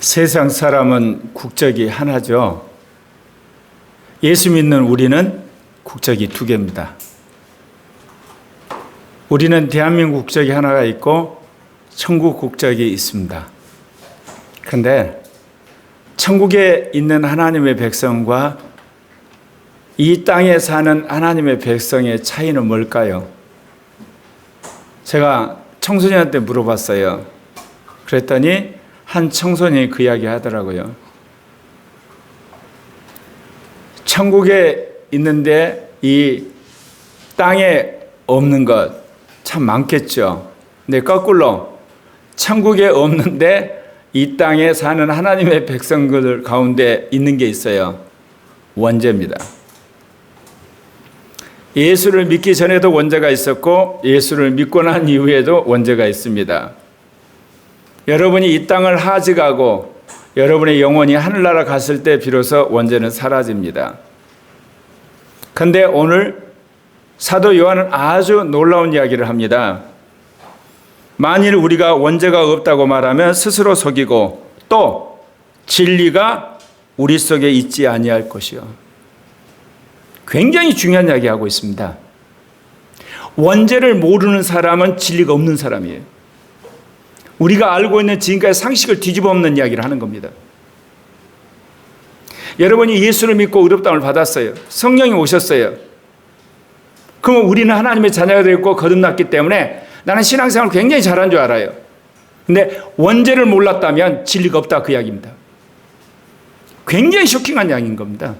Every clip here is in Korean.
세상 사람은 국적이 하나죠. 예수 믿는 우리는 국적이 두 개입니다. 우리는 대한민국 국적이 하나가 있고 천국 국적이 있습니다. 그런데 천국에 있는 하나님의 백성과 이 땅에 사는 하나님의 백성의 차이는 뭘까요? 제가 청소년한테 물어봤어요. 그랬더니 한 청소년이 그 이야기 하더라고요. 천국에 있는데 이 땅에 없는 것 참 많겠죠. 근데 거꾸로 천국에 없는데 이 땅에 사는 하나님의 백성들 가운데 있는 게 있어요. 원죄입니다. 예수를 믿기 전에도 원죄가 있었고 예수를 믿고 난 이후에도 원죄가 있습니다. 여러분이 이 땅을 하직하고 여러분의 영혼이 하늘나라 갔을 때 비로소 원죄는 사라집니다. 그런데 오늘 사도 요한은 아주 놀라운 이야기를 합니다. 만일 우리가 원죄가 없다고 말하면 스스로 속이고 또 진리가 우리 속에 있지 아니할 것이요. 굉장히 중요한 이야기하고 있습니다. 원죄를 모르는 사람은 진리가 없는 사람이에요. 우리가 알고 있는 지금까지 상식을 뒤집어 엎는 이야기를 하는 겁니다. 여러분이 예수를 믿고 의롭다함을 받았어요. 성령이 오셨어요. 그러면 우리는 하나님의 자녀가 되었고 거듭났기 때문에 나는 신앙생활을 굉장히 잘한 줄 알아요. 근데 원죄를 몰랐다면 진리가 없다 그 이야기입니다. 굉장히 쇼킹한 이야기인 겁니다.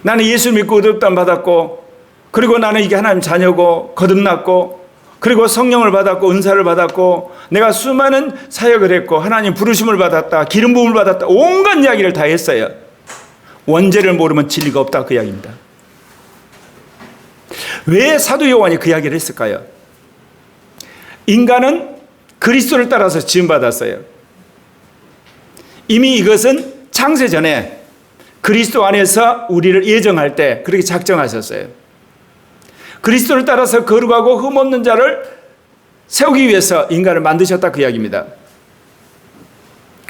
나는 예수를 믿고 의롭다함 받았고 그리고 나는 이게 하나님 자녀고 거듭났고 그리고 성령을 받았고 은사를 받았고 내가 수많은 사역을 했고 하나님 부르심을 받았다 기름 부음을 받았다 온갖 이야기를 다 했어요. 원죄를 모르면 진리가 없다 그 이야기입니다. 왜 사도 요한이 그 이야기를 했을까요? 인간은 그리스도를 따라서 지음받았어요. 이미 이것은 창세 전에 그리스도 안에서 우리를 예정할 때 그렇게 작정하셨어요. 그리스도를 따라서 거룩하고 흠없는 자를 세우기 위해서 인간을 만드셨다 그 이야기입니다.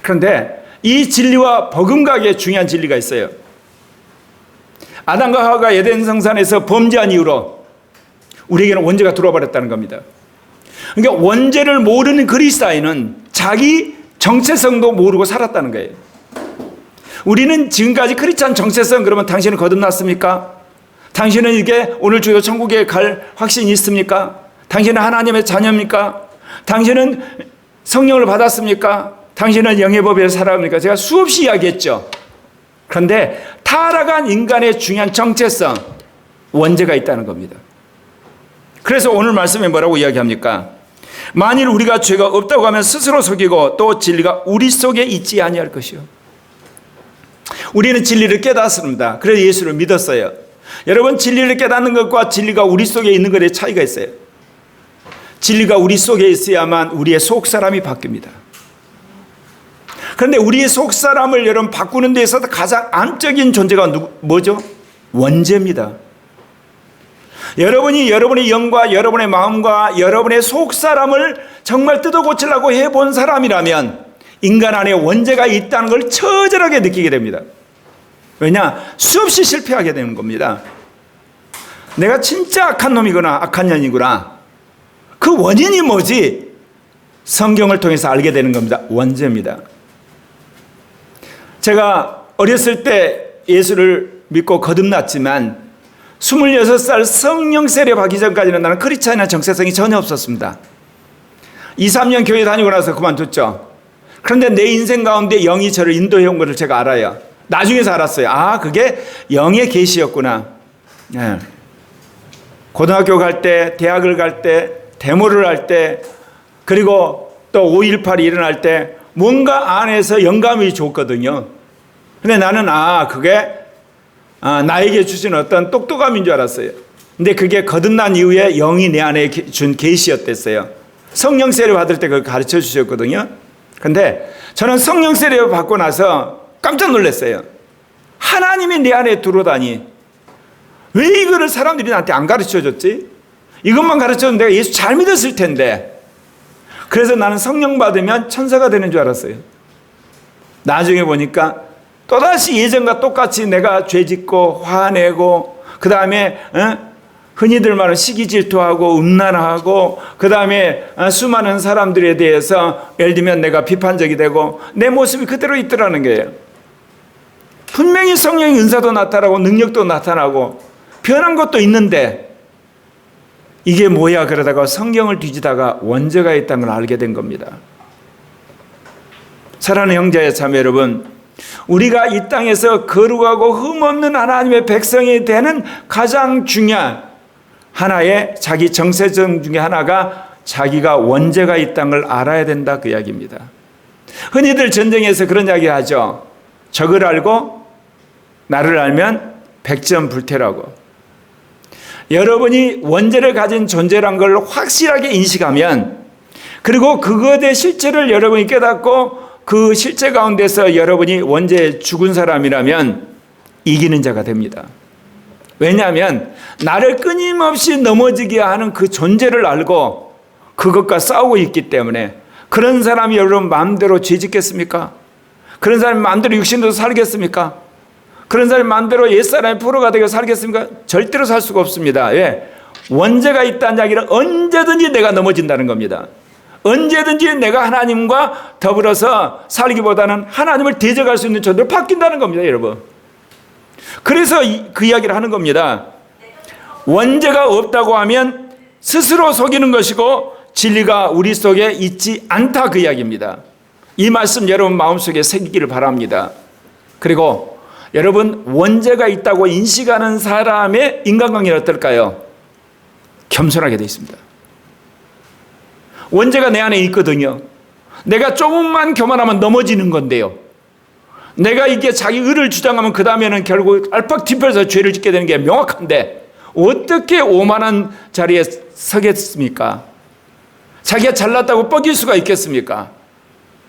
그런데 이 진리와 버금가게 중요한 진리가 있어요. 아담과 하와가 에덴 성산에서 범죄한 이후로 우리에게는 원죄가 들어와 버렸다는 겁니다. 그러니까 원죄를 모르는 그리스도인은 자기 정체성도 모르고 살았다는 거예요. 우리는 지금까지 크리스찬 정체성 그러면 당신은 거듭났습니까? 당신은 이게 오늘 주요 천국에 갈 확신이 있습니까? 당신은 하나님의 자녀입니까? 당신은 성령을 받았습니까? 당신은 영의 법에 살아갑니까? 제가 수없이 이야기했죠. 그런데 타락한 인간의 중요한 정체성, 원죄가 있다는 겁니다. 그래서 오늘 말씀에 뭐라고 이야기합니까? 만일 우리가 죄가 없다고 하면 스스로 속이고 또 진리가 우리 속에 있지 아니할 것이요. 우리는 진리를 깨닫습니다. 그래서 예수를 믿었어요. 여러분 진리를 깨닫는 것과 진리가 우리 속에 있는 것의 차이가 있어요. 진리가 우리 속에 있어야만 우리의 속사람이 바뀝니다. 그런데 우리의 속사람을 여러분 바꾸는 데 있어서 가장 안적인 존재가 뭐죠? 원죄입니다. 여러분이 여러분의 영과 여러분의 마음과 여러분의 속사람을 정말 뜯어 고치려고 해본 사람이라면 인간 안에 원죄가 있다는 걸 처절하게 느끼게 됩니다. 왜냐? 수없이 실패하게 되는 겁니다. 내가 진짜 악한 놈이구나, 악한 년이구나. 그 원인이 뭐지? 성경을 통해서 알게 되는 겁니다. 원죄입니다. 제가 어렸을 때 예수를 믿고 거듭났지만 26살 성령 세례받기 전까지는 나는 크리스찬이나 정체성이 전혀 없었습니다. 2, 3년 교회 다니고 나서 그만뒀죠. 그런데 내 인생 가운데 영이 저를 인도해 온 것을 제가 알아요. 나중에서 알았어요. 아, 그게 영의 계시였구나. 네. 고등학교 갈 때, 대학을 갈 때, 데모를 할 때, 그리고 또 5.18이 일어날 때 뭔가 안에서 영감이 줬거든요. 근데 나는 그게 나에게 주신 어떤 똑똑함인 줄 알았어요. 근데 그게 거듭난 이후에 영이 내 안에 준 계시였댔어요. 성령 세례 받을 때 그걸 가르쳐 주셨거든요. 근데 저는 성령 세례 받고 나서 깜짝 놀랐어요. 하나님이 내 안에 들어오다니 왜 이거를 사람들이 나한테 안 가르쳐 줬지? 이것만 가르쳐도 내가 예수 잘 믿었을 텐데 그래서 나는 성령 받으면 천사가 되는 줄 알았어요. 나중에 보니까 또다시 예전과 똑같이 내가 죄 짓고 화내고, 그 다음에 흔히들 말하는 시기 질투하고 음란하고, 그 다음에 수많은 사람들에 대해서 예를 들면 내가 비판적이 되고, 내 모습이 그대로 있더라는 거예요. 분명히 성령의 은사도 나타나고 능력도 나타나고 변한 것도 있는데, 이게 뭐야 그러다가 성경을 뒤지다가 원죄가 있다는 걸 알게 된 겁니다. 사랑하는 형제의 자매 여러분, 우리가 이 땅에서 거룩하고 흠없는 하나님의 백성이 되는 가장 중요한 하나의 자기 정체성 중에 하나가 자기가 원죄가 있다는 걸 알아야 된다, 그 이야기입니다. 흔히들 전쟁에서 그런 이야기 하죠. 적을 알고 나를 알면 백전불태라고. 여러분이 원죄를 가진 존재란 걸 확실하게 인식하면, 그리고 그것의 실체를 여러분이 깨닫고 그 실체 가운데서 여러분이 원죄에 죽은 사람이라면 이기는 자가 됩니다. 왜냐하면 나를 끊임없이 넘어지게 하는 그 존재를 알고 그것과 싸우고 있기 때문에. 그런 사람이 여러분 마음대로 죄 짓겠습니까? 그런 사람이 마음대로 육신으로 살겠습니까? 그런 사람이 마음대로 옛사람의 포로가 되고 살겠습니까? 절대로 살 수가 없습니다. 왜? 원죄가 있다는 이야기는 언제든지 내가 넘어진다는 겁니다. 언제든지 내가 하나님과 더불어서 살기보다는 하나님을 대적할 수 있는 존재로 바뀐다는 겁니다, 여러분. 그래서 그 이야기를 하는 겁니다. 원죄가 없다고 하면 스스로 속이는 것이고 진리가 우리 속에 있지 않다, 그 이야기입니다. 이 말씀 여러분 마음속에 새기기를 바랍니다. 그리고 여러분, 원죄가 있다고 인식하는 사람의 인간관계는 어떨까요? 겸손하게 되어 있습니다. 원죄가 내 안에 있거든요. 내가 조금만 교만하면 넘어지는 건데요. 내가 이게 자기 의를 주장하면 그 다음에는 결국 알팍 뒤집어서 죄를 짓게 되는 게 명확한데 어떻게 오만한 자리에 서겠습니까? 자기가 잘났다고 뻐길 수가 있겠습니까?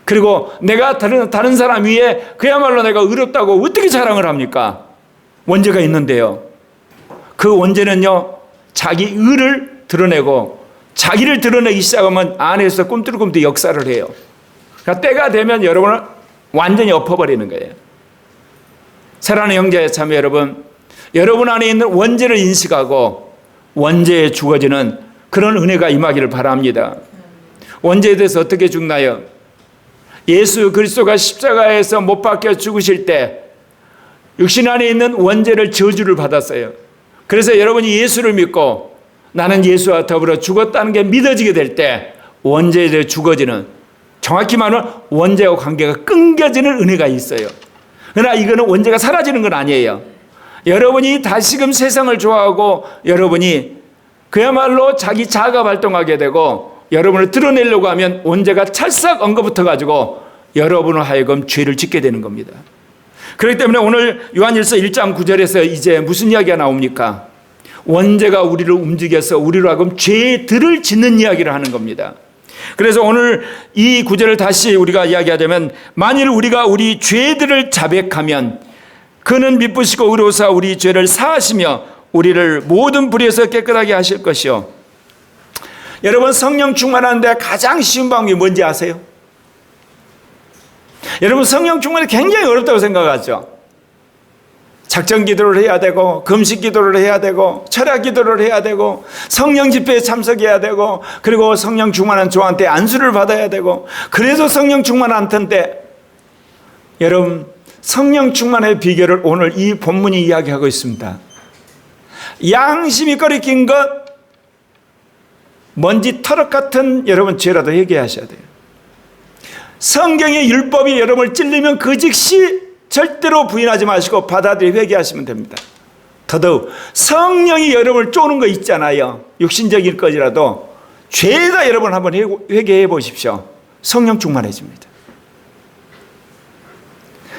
그리고 내가 다른 사람 위에 그야말로 내가 의롭다고 어떻게 자랑을 합니까? 원죄가 있는데요. 그 원죄는요, 자기 의를 드러내고 자기를 드러내기 시작하면 안에서 꿈틀꿈틀 역사를 해요. 그러니까 때가 되면 여러분을 완전히 엎어버리는 거예요. 사랑하는 형제 자매 여러분, 여러분 안에 있는 원죄를 인식하고 원죄에 죽어지는 그런 은혜가 임하기를 바랍니다. 원죄에 대해서 어떻게 죽나요? 예수 그리스도가 십자가에서 못 박혀 죽으실 때 육신 안에 있는 원죄를 저주를 받았어요. 그래서 여러분이 예수를 믿고 나는 예수와 더불어 죽었다는 게 믿어지게 될 때 원죄에 대해 죽어지는, 정확히 말하면 원죄와 관계가 끊겨지는 은혜가 있어요. 그러나 이거는 원죄가 사라지는 건 아니에요. 여러분이 다시금 세상을 좋아하고 여러분이 그야말로 자기 자아가 발동하게 되고 여러분을 드러내려고 하면 원죄가 찰싹 엉거붙어 가지고 여러분을 하여금 죄를 짓게 되는 겁니다. 그렇기 때문에 오늘 요한일서 1장 9절에서 이제 무슨 이야기가 나옵니까? 원죄가 우리를 움직여서 우리로 하여금 죄들을 짓는 이야기를 하는 겁니다. 그래서 오늘 이 구절을 다시 우리가 이야기하자면, 만일 우리가 우리 죄들을 자백하면 그는 미쁘시고 의로우사 우리 죄를 사하시며 우리를 모든 불의에서 깨끗하게 하실 것이요. 여러분, 성령 충만하는데 가장 쉬운 방법이 뭔지 아세요? 여러분, 성령 충만이 굉장히 어렵다고 생각하죠. 작전 기도를 해야 되고 금식 기도를 해야 되고 철야 기도를 해야 되고 성령 집회에 참석해야 되고 그리고 성령 충만한 조한테 안수를 받아야 되고 그래서 성령 충만한 텐데, 여러분, 성령 충만의 비결을 오늘 이 본문이 이야기하고 있습니다. 양심이 꺼리낀 것, 먼지 터럭 같은 여러분 죄라도 회개하셔야 돼요. 성경의 율법이 여러분을 찔리면 그 즉시 절대로 부인하지 마시고 받아들여 회개하시면 됩니다. 더더욱 성령이 여러분을 쪼는 거 있잖아요. 육신적일 것이라도 죄다 여러분 한번 회개해 보십시오. 성령 충만해집니다.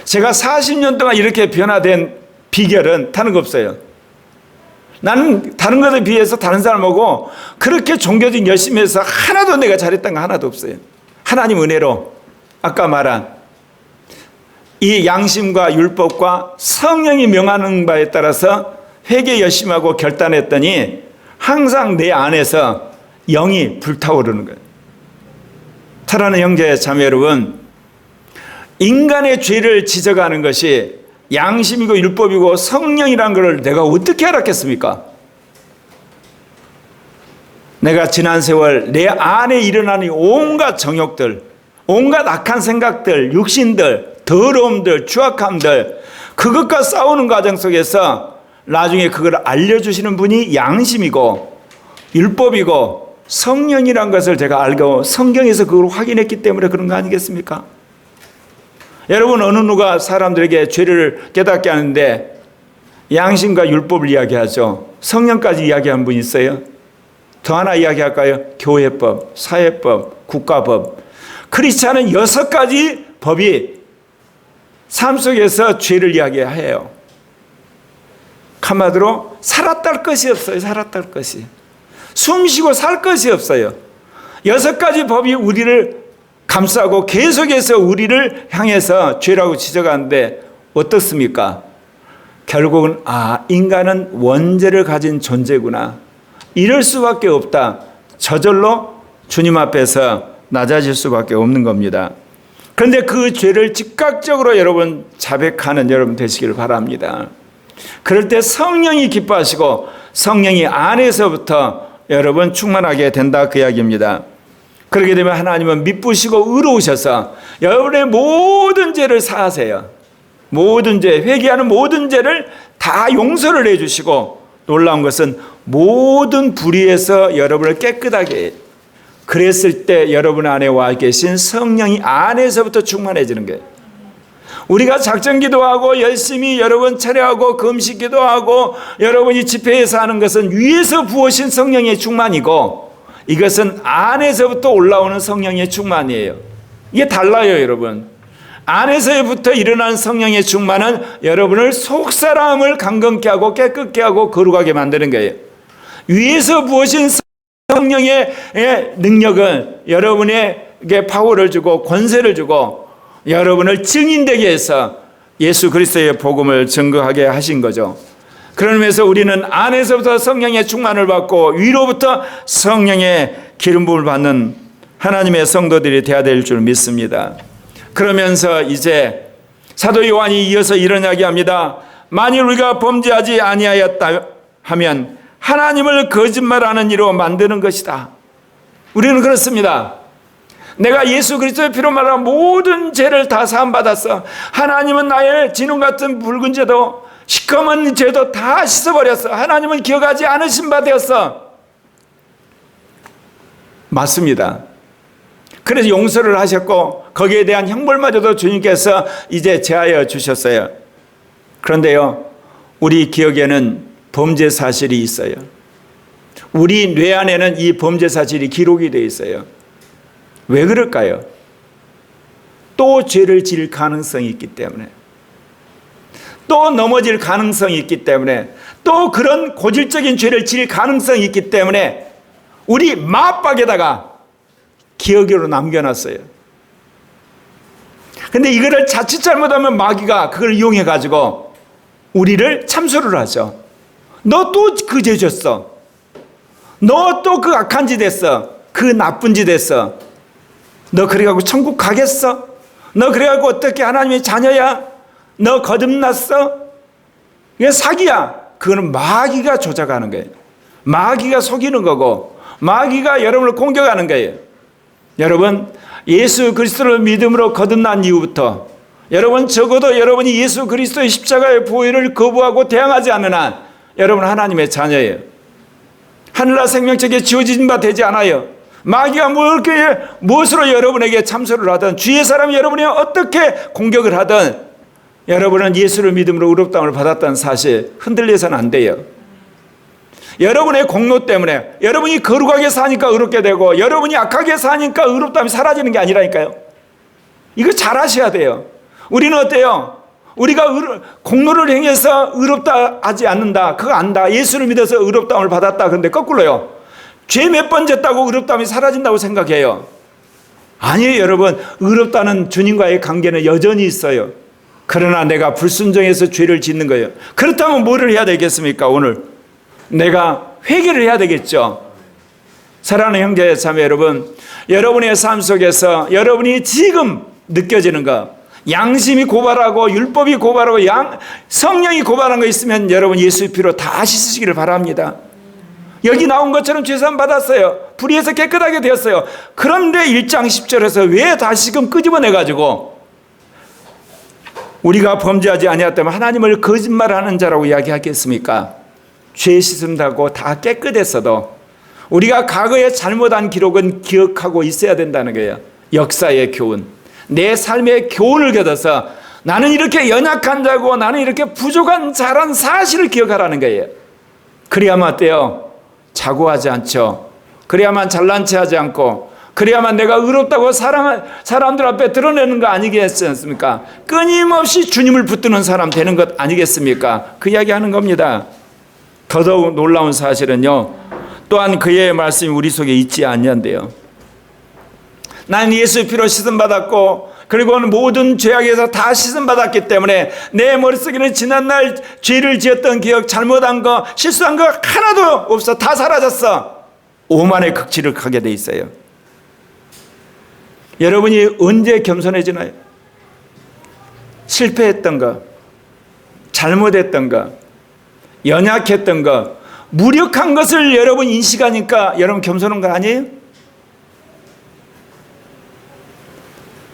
제가 40년 동안 이렇게 변화된 비결은 다른 거 없어요. 나는 다른 것에 비해서 다른 사람하고 그렇게 종교적 열심히 해서 하나도 내가 잘했던 거 하나도 없어요. 하나님 은혜로 아까 말한 이 양심과 율법과 성령이 명하는 바에 따라서 회개 열심히 하고 결단했더니 항상 내 안에서 영이 불타오르는 거예요. 사랑하는 형제 자매 여러분, 인간의 죄를 지적하는 것이 양심이고 율법이고 성령이라는 것을 내가 어떻게 알았겠습니까? 내가 지난 세월 내 안에 일어나는 온갖 정욕들, 온갖 악한 생각들, 육신들, 더러움들, 추악함들, 그것과 싸우는 과정 속에서 나중에 그걸 알려주시는 분이 양심이고 율법이고 성령이란 것을 제가 알고 성경에서 그걸 확인했기 때문에 그런 거 아니겠습니까? 여러분, 어느 누가 사람들에게 죄를 깨닫게 하는데 양심과 율법을 이야기하죠. 성령까지 이야기한 분 있어요? 더 하나 이야기할까요? 교회법, 사회법, 국가법. 크리스찬은 6가지 법이 삶 속에서 죄를 이야기해요. 한마디로 살았다 것이 없어요. 살았다 것이. 숨쉬고 살 것이 없어요. 6가지 법이 우리를 감싸고 계속해서 우리를 향해서 죄라고 지적하는데 어떻습니까? 결국은 인간은 원죄를 가진 존재구나. 이럴 수밖에 없다. 저절로 주님 앞에서 낮아질 수밖에 없는 겁니다. 그런데 그 죄를 즉각적으로 여러분 자백하는 여러분 되시기를 바랍니다. 그럴 때 성령이 기뻐하시고 성령이 안에서부터 여러분 충만하게 된다, 그 이야기입니다. 그렇게 되면 하나님은 미쁘시고 의로우셔서 여러분의 모든 죄를 사하세요. 모든 죄, 회개하는 모든 죄를 다 용서를 해주시고, 놀라운 것은 모든 불의에서 여러분을 깨끗하게 해요. 그랬을 때 여러분 안에 와 계신 성령이 안에서부터 충만해지는 거예요. 우리가 작정기도하고 열심히 여러분 차려하고 금식기도하고 여러분이 집회에서 하는 것은 위에서 부으신 성령의 충만이고, 이것은 안에서부터 올라오는 성령의 충만이에요. 이게 달라요, 여러분. 안에서부터 일어나는 성령의 충만은 여러분을 속사람을 강건케 하고 깨끗게 하고 거룩하게 만드는 거예요. 위에서 부으신 성령의 능력은 여러분에게 파워를 주고 권세를 주고 여러분을 증인되게 해서 예수 그리스도의 복음을 증거하게 하신 거죠. 그런 의미에서 우리는 안에서부터 성령의 충만을 받고 위로부터 성령의 기름 부음을 받는 하나님의 성도들이 되어야 될 줄 믿습니다. 그러면서 이제 사도 요한이 이어서 이런 이야기합니다. 만일 우리가 범죄하지 아니하였다 하면 하나님을 거짓말하는 이로 만드는 것이다. 우리는 그렇습니다. 내가 예수 그리스도의 피로 말하여 모든 죄를 다 사함받았어. 하나님은 나의 진홍 같은 붉은 죄도 시커먼 죄도 다 씻어버렸어. 하나님은 기억하지 않으신 바 되었어. 맞습니다. 그래서 용서를 하셨고 거기에 대한 형벌마저도 주님께서 이제 제하여 주셨어요. 그런데요, 우리 기억에는 범죄 사실이 있어요. 우리 뇌 안에는 이 범죄 사실이 기록이 되어 있어요. 왜 그럴까요? 또 죄를 지을 가능성이 있기 때문에, 또 넘어질 가능성이 있기 때문에, 또 그런 고질적인 죄를 지을 가능성이 있기 때문에 우리 마박에다가 기억으로 남겨놨어요. 근데 이거를 자칫 잘못하면 마귀가 그걸 이용해 가지고 우리를 참소를 하죠. 너 또 그 죄 졌어. 너 또 그 악한 짓 했어. 그 나쁜 짓 했어. 너 그래가지고 천국 가겠어? 너 그래가지고 어떻게 하나님의 자녀야? 너 거듭났어? 이게 사기야. 그거는 마귀가 조작하는 거예요. 마귀가 속이는 거고 마귀가 여러분을 공격하는 거예요. 여러분, 예수 그리스도를 믿음으로 거듭난 이후부터 여러분 적어도 여러분이 예수 그리스도의 십자가의 보혈을 거부하고 대항하지 않는 한 여러분 하나님의 자녀예요. 하늘나 생명책에 지어진 바 되지 않아요. 마귀가 무엇으로 여러분에게 참소를 하든 주위의 사람이 여러분이 어떻게 공격을 하든 여러분은 예수를 믿음으로 의롭다함을 받았다는 사실 흔들려서는 안 돼요. 여러분의 공로 때문에 여러분이 거룩하게 사니까 의롭게 되고 여러분이 악하게 사니까 의롭다함이 사라지는 게 아니라니까요. 이거 잘 아셔야 돼요. 우리는 어때요? 우리가 공로를 행해서 의롭다 하지 않는다. 그거 안다. 예수를 믿어서 의롭다함을 받았다. 그런데 거꾸로요. 죄 몇 번 졌다고 의롭다함이 사라진다고 생각해요. 아니에요, 여러분. 의롭다는 주님과의 관계는 여전히 있어요. 그러나 내가 불순종해서 죄를 짓는 거예요. 그렇다면 뭐를 해야 되겠습니까? 오늘 내가 회개를 해야 되겠죠. 사랑하는 형제 자매 여러분, 여러분의 삶 속에서 여러분이 지금 느껴지는 것, 양심이 고발하고 율법이 고발하고 성령이 고발한 거 있으면 여러분 예수의 피로 다 씻으시기를 바랍니다. 여기 나온 것처럼 죄산 받았어요. 불의에서 깨끗하게 되었어요. 그런데 1장 10절에서 왜 다시금 끄집어내가지고 우리가 범죄하지 아니하다면 하나님을 거짓말하는 자라고 이야기하겠습니까? 죄 씻음다고 다 깨끗했어도 우리가 과거에 잘못한 기록은 기억하고 있어야 된다는 거예요. 역사의 교훈, 내 삶의 교훈을 걷어서 나는 이렇게 연약한 자고 나는 이렇게 부족한 자란 사실을 기억하라는 거예요. 그래야만 어때요? 자고하지 않죠. 그래야만 잘난 체 하지 않고, 그래야만 내가 의롭다고 사람들 앞에 드러내는 거 아니겠습니까? 끊임없이 주님을 붙드는 사람 되는 것 아니겠습니까? 그 이야기 하는 겁니다. 더더욱 놀라운 사실은요, 또한 그의 말씀이 우리 속에 있지 않냐인데요. 난 예수의 피로 씻음받았고 그리고 모든 죄악에서 다 씻음받았기 때문에 내 머릿속에는 지난날 죄를 지었던 기억, 잘못한 거, 실수한 거 하나도 없어. 다 사라졌어. 오만의 극치를 가게 돼 있어요. 여러분이 언제 겸손해지나요? 실패했던 거, 잘못했던 거, 연약했던 거, 무력한 것을 여러분 인식하니까 여러분 겸손한 거 아니에요?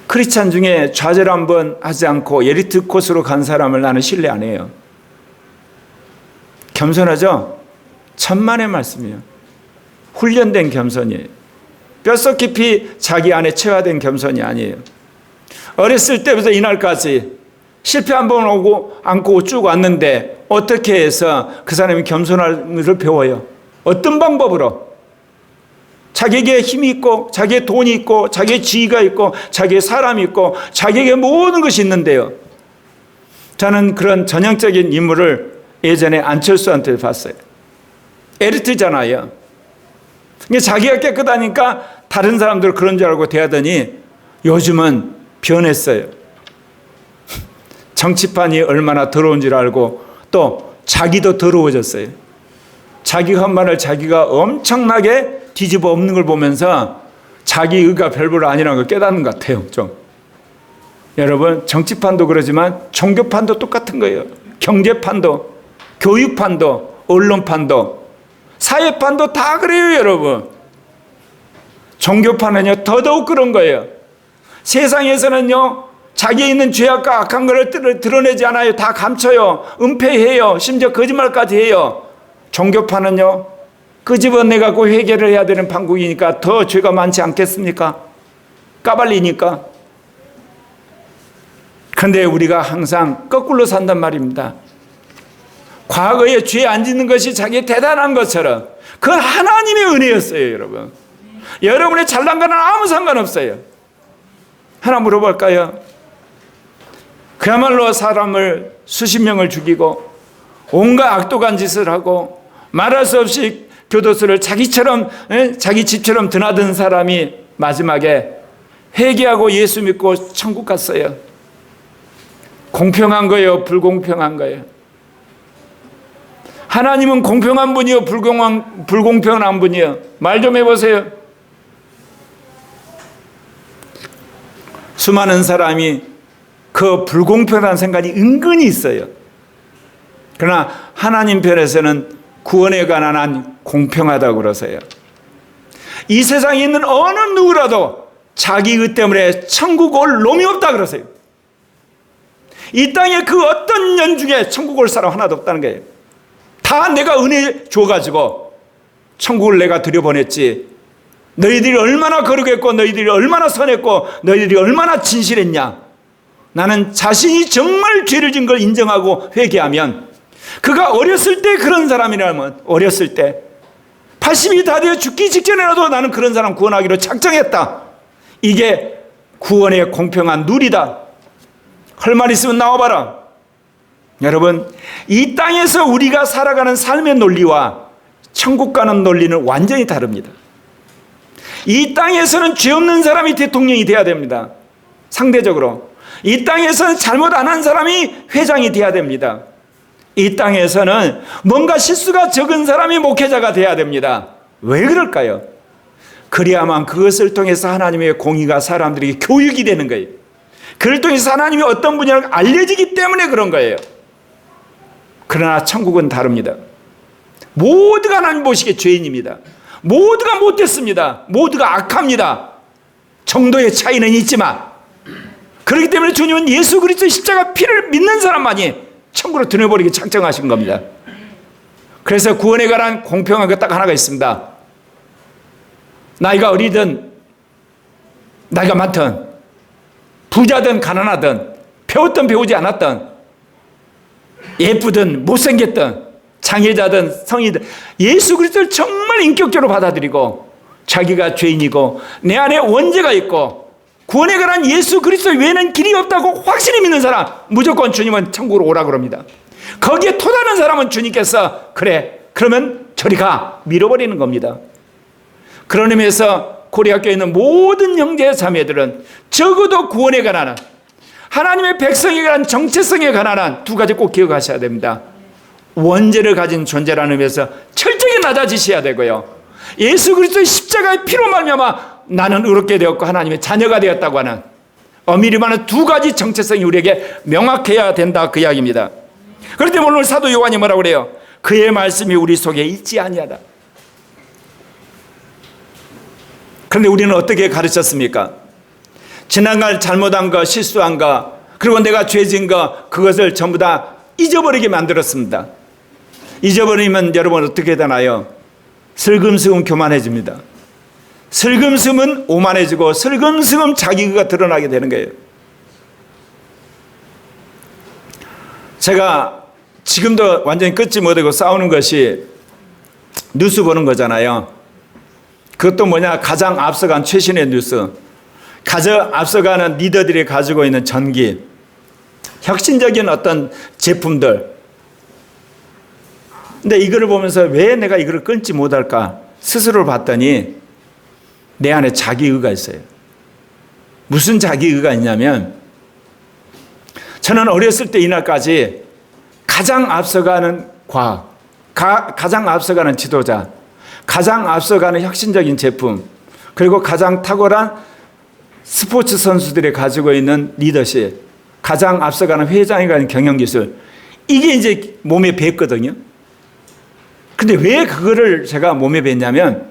크리스찬 중에 좌절 한번 하지 않고 엘리트 코스로 간 사람을 나는 신뢰 안 해요. 겸손하죠? 천만의 말씀이에요. 훈련된 겸손이에요. 뼛속 깊이 자기 안에 체화된 겸손이 아니에요. 어렸을 때부터 이날까지 실패 한 번 오고 안고 쭉 왔는데 어떻게 해서 그 사람이 겸손함을 배워요? 어떤 방법으로? 자기에게 힘이 있고 자기의 돈이 있고 자기의 지위가 있고 자기의 사람이 있고 자기에게 모든 것이 있는데요. 저는 그런 전형적인 인물을 예전에 안철수한테 봤어요. 엘리트잖아요. 자기가 깨끗하니까 다른 사람들 그런 줄 알고 대하더니 요즘은 변했어요. 정치판이 얼마나 더러운 줄 알고 또 자기도 더러워졌어요. 자기가 한 말을 자기가 엄청나게 뒤집어 엎는 걸 보면서 자기 의가 별별 아니라는 걸 깨닫는 것 같아요. 좀. 여러분, 정치판도 그러지만 종교판도 똑같은 거예요. 경제판도, 교육판도, 언론판도, 사회판도 다 그래요, 여러분. 종교판은요, 더더욱 그런 거예요. 세상에서는요, 자기에 있는 죄악과 악한 것을 드러내지 않아요. 다 감춰요. 은폐해요. 심지어 거짓말까지 해요. 종교판은요, 끄집어내갖고 회개를 해야 되는 판국이니까 더 죄가 많지 않겠습니까? 까발리니까. 그런데 우리가 항상 거꾸로 산단 말입니다. 과거에 죄 안 짓는 것이 자기 대단한 것처럼 그건 하나님의 은혜였어요, 여러분. 여러분의 잘난 거는 아무 상관없어요. 하나 물어볼까요? 그야말로 사람을 수십 명을 죽이고 온갖 악독한 짓을 하고 말할 수 없이 교도소를 자기처럼, 자기 집처럼 드나든 사람이 마지막에 회개하고 예수 믿고 천국 갔어요. 공평한 거예요? 불공평한 거예요? 하나님은 공평한 분이요? 불공평한 분이요? 말 좀 해보세요. 수많은 사람이 그 불공평한 생각이 은근히 있어요. 그러나 하나님 편에서는 구원에 관한 한 공평하다고 그러세요. 이 세상에 있는 어느 누구라도 자기 의 때문에 천국 올 놈이 없다 그러세요. 이 땅에 그 어떤 년 중에 천국 올 사람 하나도 없다는 거예요. 다 내가 은혜 줘가지고 천국을 내가 들여보냈지. 너희들이 얼마나 거룩했고 너희들이 얼마나 선했고 너희들이 얼마나 진실했냐. 나는 자신이 정말 죄를 진 걸 인정하고 회개하면, 그가 어렸을 때 그런 사람이라면 어렸을 때 80이 다 되어 죽기 직전에라도 나는 그런 사람 구원하기로 작정했다. 이게 구원의 공평한 룰이다. 할 말 있으면 나와봐라. 여러분, 이 땅에서 우리가 살아가는 삶의 논리와 천국 가는 논리는 완전히 다릅니다. 이 땅에서는 죄 없는 사람이 대통령이 돼야 됩니다. 상대적으로. 이 땅에서는 잘못 안 한 사람이 회장이 돼야 됩니다. 이 땅에서는 뭔가 실수가 적은 사람이 목회자가 돼야 됩니다. 왜 그럴까요? 그래야만 그것을 통해서 하나님의 공의가 사람들에게 교육이 되는 거예요. 그를 통해서 하나님이 어떤 분야를 알려지기 때문에 그런 거예요. 그러나 천국은 다릅니다. 모두가 하나님 보시기에 죄인입니다. 모두가 못됐습니다. 모두가 악합니다. 정도의 차이는 있지만, 그렇기 때문에 주님은 예수 그리스도의 십자가 피를 믿는 사람만이 천국으로 들여버리기 작정하신 겁니다. 그래서 구원에 관한 공평한 것 딱 하나가 있습니다. 나이가 어리든 나이가 많든 부자든 가난하든 배웠든 배우지 않았든 예쁘든 못생겼든 장애자든 성이든 예수 그리스도를 정말 인격적으로 받아들이고 자기가 죄인이고 내 안에 원죄가 있고 구원에 관한 예수 그리스도 외에는 길이 없다고 확실히 믿는 사람, 무조건 주님은 천국으로 오라고 합니다. 거기에 토다는 사람은 주님께서 그래 그러면 저리 가 밀어버리는 겁니다. 그런 의미에서 고려학교에 있는 모든 형제 자매들은 적어도 구원에 관한 하나님의 백성에 관한 정체성에 관한 두 가지 꼭 기억하셔야 됩니다. 원죄를 가진 존재라는 의미에서 철저히 낮아지셔야 되고요. 예수 그리스도의 십자가의 피로 말미암아 나는 의롭게 되었고 하나님의 자녀가 되었다고 하는 엄밀히 말하는 두 가지 정체성이 우리에게 명확해야 된다, 그 이야기입니다. 그렇기 때문에 오늘 사도 요한이 뭐라고 그래요? 그의 말씀이 우리 속에 있지 아니하다. 그런데 우리는 어떻게 가르쳤습니까? 지난날 잘못한 거, 실수한 거, 그리고 내가 죄진 거, 그것을 전부 다 잊어버리게 만들었습니다. 잊어버리면 여러분 어떻게 되나요? 슬금슬금 교만해집니다. 슬금슬금 오만해지고 슬금슬금 자기가 드러나게 되는 거예요. 제가 지금도 완전히 끊지 못하고 싸우는 것이 뉴스 보는 거잖아요. 그것도 뭐냐, 가장 앞서간 최신의 뉴스, 가장 앞서가는 리더들이 가지고 있는 전기, 혁신적인 어떤 제품들. 근데 이거를 보면서 왜 내가 이거를 끊지 못할까 스스로를 봤더니 내 안에 자기의가 있어요. 무슨 자기의가 있냐면, 저는 어렸을 때 이날까지 가장 앞서가는 과학, 가장 앞서가는 지도자, 가장 앞서가는 혁신적인 제품, 그리고 가장 탁월한 스포츠 선수들이 가지고 있는 리더십, 가장 앞서가는 회장이 가진 경영기술, 이게 이제 몸에 뱄거든요. 근데 왜 그거를 제가 몸에 뱄냐면,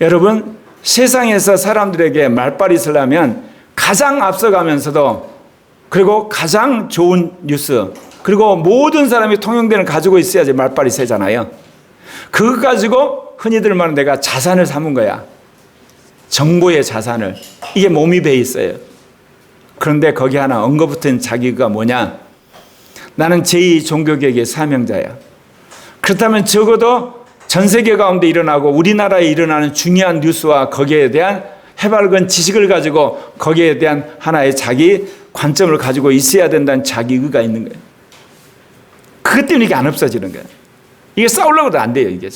여러분, 세상에서 사람들에게 말빨이 쓰려면 가장 앞서가면서도, 그리고 가장 좋은 뉴스, 그리고 모든 사람이 통용되는 가지고 있어야지 말빨이 세잖아요. 그거 가지고 흔히들 말하는 내가 자산을 삼은 거야. 정보의 자산을. 이게 몸이 배 있어요. 그런데 거기 하나 엉거붙은 자기가 뭐냐? 나는 제2 종교개혁의 사명자야. 그렇다면 적어도 전 세계 가운데 일어나고 우리나라에 일어나는 중요한 뉴스와 거기에 대한 해맑은 지식을 가지고 거기에 대한 하나의 자기 관점을 가지고 있어야 된다는 자기의가 있는 거예요. 그것 때문에 이게 안 없어지는 거예요. 이게 싸우려고 해도 안 돼요, 이게.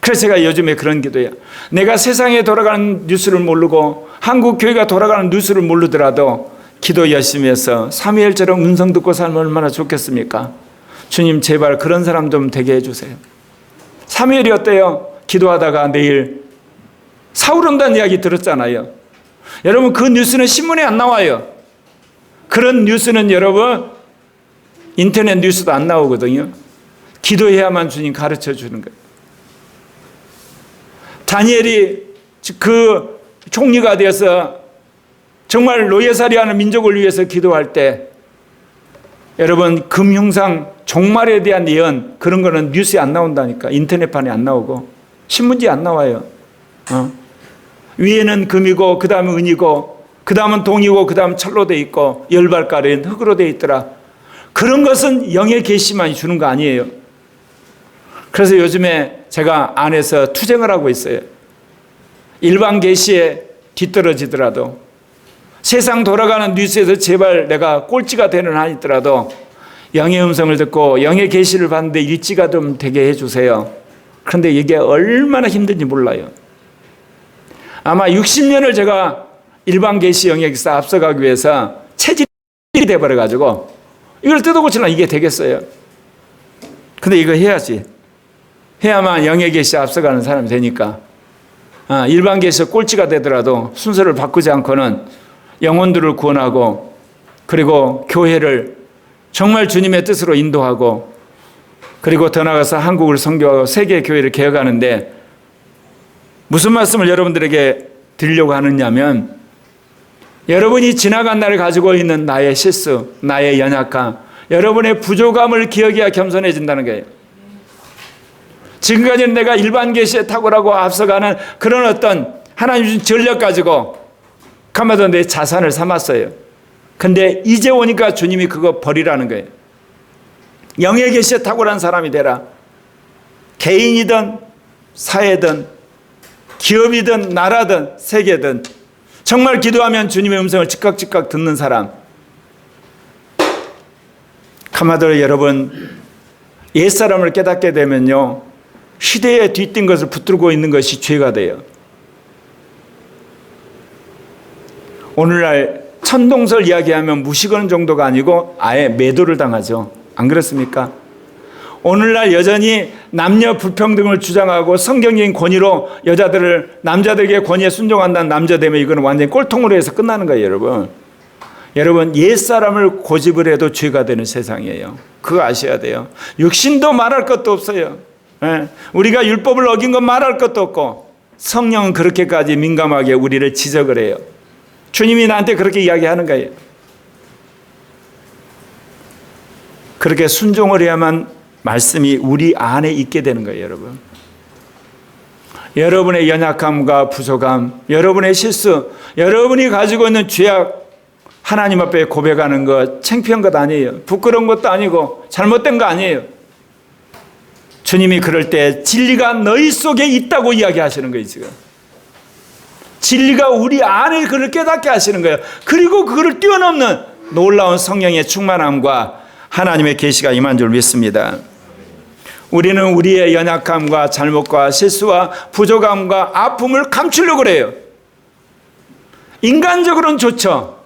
그래서 제가 요즘에 그런 기도해요. 내가 세상에 돌아가는 뉴스를 모르고 한국 교회가 돌아가는 뉴스를 모르더라도 기도 열심히 해서 사무엘처럼 음성 듣고 살면 얼마나 좋겠습니까? 주님 제발 그런 사람 좀 되게 해주세요. 사무엘이 어때요? 기도하다가 내일 사울 온다는 이야기 들었잖아요. 여러분, 그 뉴스는 신문에 안 나와요. 그런 뉴스는 여러분 인터넷 뉴스도 안 나오거든요. 기도해야만 주님 가르쳐 주는 거예요. 다니엘이 그 총리가 되어서 정말 노예살이하는 민족을 위해서 기도할 때, 여러분 금흉상 종말에 대한 예언, 그런 거는 뉴스에 안 나온다니까. 인터넷판에 안 나오고 신문지에 안 나와요. 위에는 금이고 그 다음은 은이고 그 다음은 동이고 그 다음은 철로 돼 있고 열발가루는 흙으로 돼 있더라. 그런 것은 영의 계시만 주는 거 아니에요. 그래서 요즘에 제가 안에서 투쟁을 하고 있어요. 일반 계시에 뒤떨어지더라도, 세상 돌아가는 뉴스에서 제발 내가 꼴찌가 되는 한 있더라도 영의 음성을 듣고 영의 계시를 받는데 일치가 좀 되게 해주세요. 그런데 이게 얼마나 힘든지 몰라요. 아마 60년을 제가 일반 계시 영역에서 앞서가기 위해서 체질이 돼버려가지고 이걸 뜯어고치려면 이게 되겠어요. 근데 이거 해야지. 해야만 영의 계시 앞서가는 사람이 되니까. 일반 계에서 꼴찌가 되더라도 순서를 바꾸지 않고는 영혼들을 구원하고 그리고 교회를 정말 주님의 뜻으로 인도하고 그리고 더 나아가서 한국을 선교하고 세계 교회를 개혁하는데 무슨 말씀을 여러분들에게 드리려고 하느냐면 여러분이 지나간 날을 가지고 있는 나의 실수, 나의 연약함, 여러분의 부족함을 기억해야 겸손해진다는 거예요. 지금까지는 내가 일반 계시에 탁월하고 앞서가는 그런 어떤 하나님 주신 전력 가지고 가마도 내 자산을 삼았어요. 근데 이제 오니까 주님이 그거 버리라는 거예요. 영의 계시에 탁월한 사람이 되라. 개인이든 사회든 기업이든 나라든 세계든 정말 기도하면 주님의 음성을 즉각 듣는 사람. 가마도 여러분, 옛사람을 깨닫게 되면요, 시대에 뒤뛴 것을 붙들고 있는 것이 죄가 돼요. 오늘날 천동설 이야기하면 무시거는 정도가 아니고 아예 매도를 당하죠. 안 그렇습니까? 오늘날 여전히 남녀 불평등을 주장하고 성경적인 권위로 여자들을 남자들에게 권위에 순종한다는 남자 되면 이거는 완전히 꼴통으로 해서 끝나는 거예요, 여러분. 여러분, 옛사람을 고집을 해도 죄가 되는 세상이에요. 그거 아셔야 돼요. 육신도 말할 것도 없어요. 우리가 율법을 어긴 건 말할 것도 없고 성령은 그렇게까지 민감하게 우리를 지적을 해요. 주님이 나한테 그렇게 이야기하는 거예요. 그렇게 순종을 해야만 말씀이 우리 안에 있게 되는 거예요, 여러분. 여러분의 연약함과 부족함, 여러분의 실수, 여러분이 가지고 있는 죄악 하나님 앞에 고백하는 것 창피한 것 아니에요. 부끄러운 것도 아니고 잘못된 거 아니에요. 주님이 그럴 때 진리가 너희 속에 있다고 이야기하시는 거예요, 지금. 진리가 우리 안에 그를 깨닫게 하시는 거예요. 그리고 그를 뛰어넘는 놀라운 성령의 충만함과 하나님의 계시가 임한 줄 믿습니다. 우리는 우리의 연약함과 잘못과 실수와 부족함과 아픔을 감추려고 해요. 인간적으로는 좋죠.